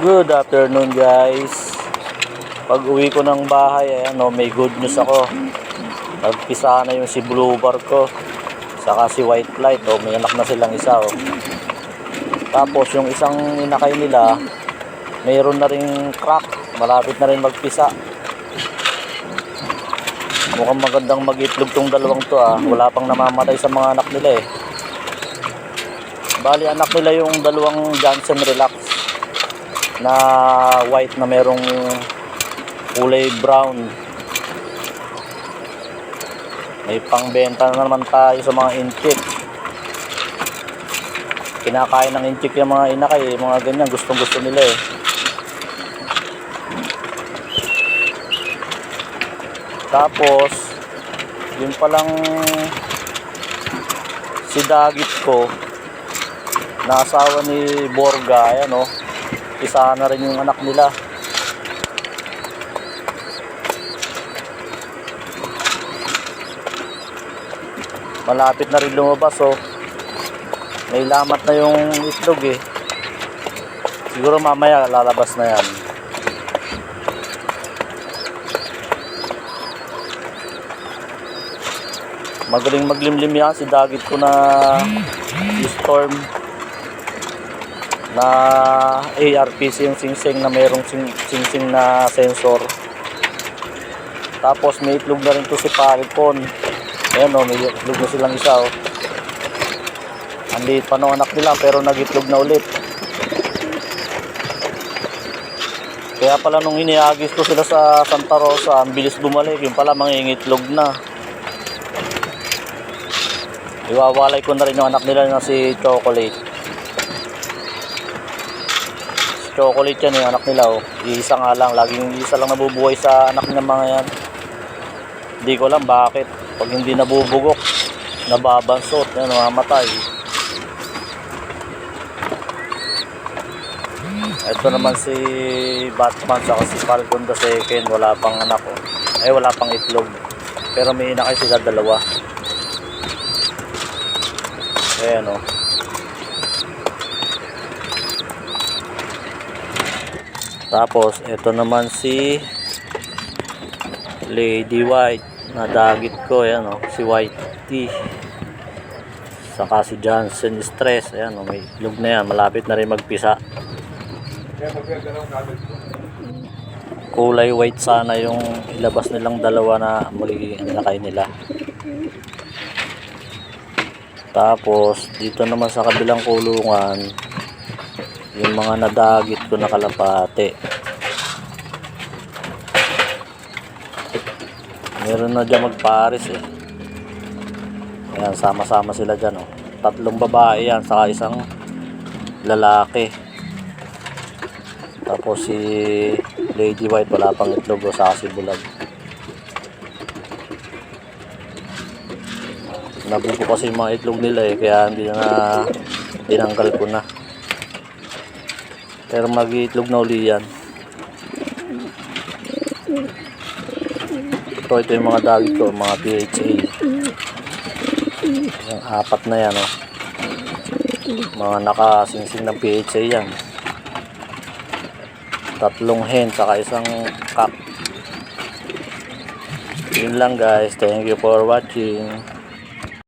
Good afternoon guys. Pag uwi ko ng bahay, ayan, may good news ako. Nagpisa na yung si Blue Bar ko, saka si White Light. May anak na silang isa. Tapos yung isang inakay nila, mayroon na ring crack. Malapit na rin magpisa. Mukhang magandang mag-itlog tong dalawang to. Wala pang namamatay sa mga anak nila Bali anak nila yung dalawang Johnson Relax na white na merong kulay brown. May pangbenta na naman tayo sa mga inchik. Kinakain ng inchik yung mga inakay, mga ganyan, gustong gusto nila Tapos yun palang si Dagit ko na asawa ni Borga, ayan isa na rin yung anak nila. Malapit na rin lumabas may lamat na yung itlog siguro mamaya lalabas na yan. Magaling maglimlim yan si Dagit ko na Storm na ARPC yung singsing na mayroong singsing na sensor. Tapos may itlog na rin to si Falcon. Ayan may itlog na silang isa Ang liit pa ng anak nila pero nag-itlog na ulit. Kaya pala nung iniagis ko sila sa Santa Rosa, ang bilis bumalik. Yung pala mangingitlog na. Iwawalay ko na rin yung anak nila na si Chocolate. Chocolate yan yung anak nila Iisa nga lang, laging isa lang nabubuhay sa anak ng mga yan. Hindi ko alam bakit pag hindi nabubugok, nababansot, namamatay. Ito naman si Batman saka si Falcon the second, wala pang anak wala pang itlog. Pero may inakay sila dalawa. Ayan Tapos ito naman si Lady White na Dagit ko, ayan si Whitey. Saka si Johnson Stress, ayan may itlog na yan, malapit na rin magpisa. Kulay white sana yung ilabas nilang dalawa na inakay nila. Tapos dito naman sa kabilang kulungan, yung mga nadagit ko na kalapate. Meron na dyan magpares Ayan, sama-sama sila dyan Tatlong babae yan, saka isang lalaki. Tapos si Lady White wala pang itlog saka si Bulag. Nabuko kasi yung mga itlog nila kaya hindi na tinanggal ko na. Pero mag-iitlog na uli yan. Ito yung mga dagit ko, mga PHA. Yung apat na yan mga nakasingsing ng PHA yan. Tatlong hen saka isang cock. Yun lang guys, thank you for watching.